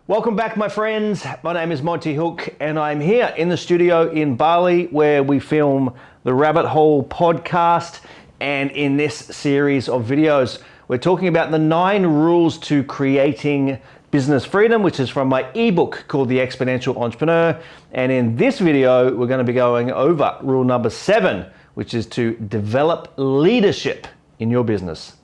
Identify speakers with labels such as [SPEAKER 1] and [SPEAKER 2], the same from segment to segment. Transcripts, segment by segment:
[SPEAKER 1] Welcome back, my friends. My name is Monty Hook, and I'm here in the studio in Bali where we film the Rabbit Hole podcast. And in this series of videos, we're talking about the 9 rules to creating business freedom, which is from my ebook called The Exponential Entrepreneur. And in this video, we're going to be going over rule number 7, which is to develop leadership in your business.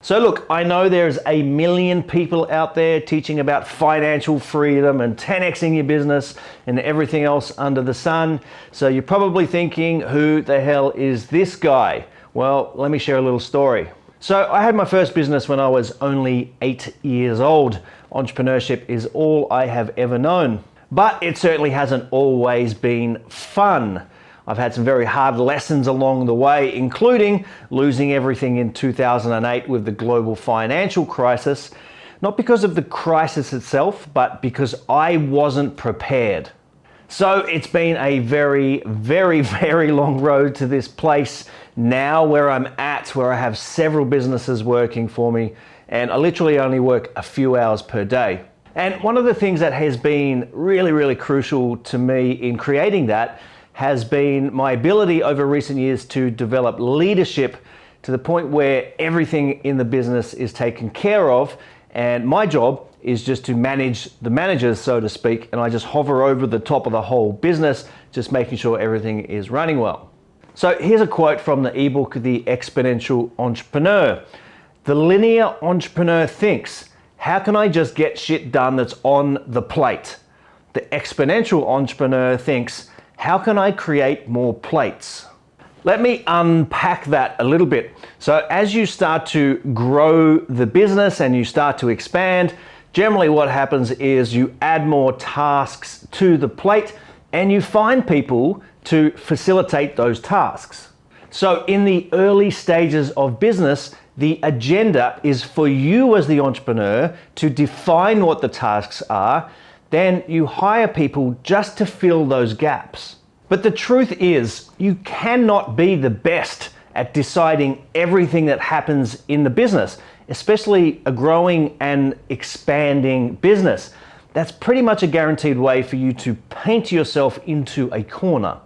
[SPEAKER 1] So look, I know there's a million people out there teaching about financial freedom and 10xing your business and everything else under the sun. So you're probably thinking, who the hell is this guy? Well, let me share a little story. So I had my first business when I was only 8 years old. Entrepreneurship is all I have ever known, but it certainly hasn't always been fun. I've had some very hard lessons along the way, including losing everything in 2008 with the global financial crisis, not because of the crisis itself, but because I wasn't prepared. So it's been a very, very, very long road to this place now where I'm at, where I have several businesses working for me, and I literally only work a few hours per day. And one of the things that has been really, really crucial to me in creating that has been my ability over recent years to develop leadership to the point where everything in the business is taken care of, and my job is just to manage the managers, so to speak, and I just hover over the top of the whole business, just making sure everything is running well. So here's a quote from the ebook, The Exponential Entrepreneur. The linear entrepreneur thinks, how can I just get shit done that's on the plate? The exponential entrepreneur thinks, how can I create more plates? Let me unpack that a little bit. So as you start to grow the business and you start to expand, generally what happens is you add more tasks to the plate and you find people to facilitate those tasks. So in the early stages of business, the agenda is for you as the entrepreneur to define what the tasks are. Then you hire people just to fill those gaps. But the truth is, you cannot be the best at deciding everything that happens in the business, especially a growing and expanding business. That's pretty much a guaranteed way for you to paint yourself into a corner.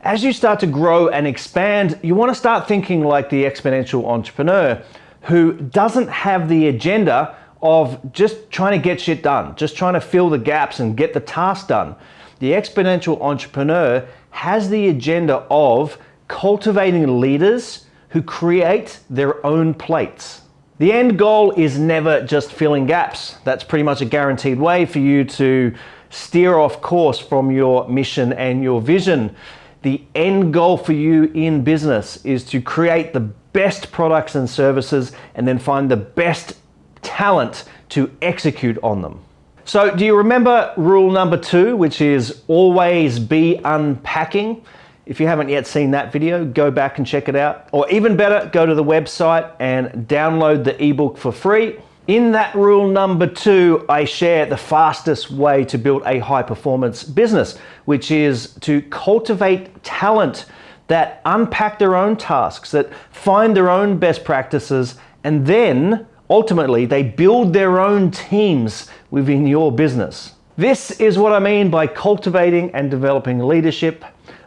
[SPEAKER 1] As you start to grow and expand, you want to start thinking like the exponential entrepreneur who doesn't have the agenda of just trying to get shit done, just trying to fill the gaps and get the task done. The exponential entrepreneur has the agenda of cultivating leaders who create their own plates. The end goal is never just filling gaps. That's pretty much a guaranteed way for you to steer off course from your mission and your vision. The end goal for you in business is to create the best products and services and then find the best talent to execute on them. So do you remember rule number 2, which is always be unpacking? If you haven't yet seen that video, go back and check it out. Or even better, go to the website and download the ebook for free. In that rule number 2, I share the fastest way to build a high performance business, which is to cultivate talent that unpack their own tasks, that find their own best practices, and then ultimately they build their own teams within your business. This is what I mean by cultivating and developing leadership,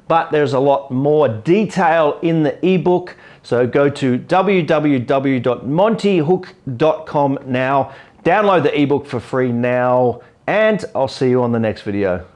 [SPEAKER 1] but there's a lot more detail in the ebook. So go to www.montyhook.com now, download the ebook for free now, and I'll see you on the next video.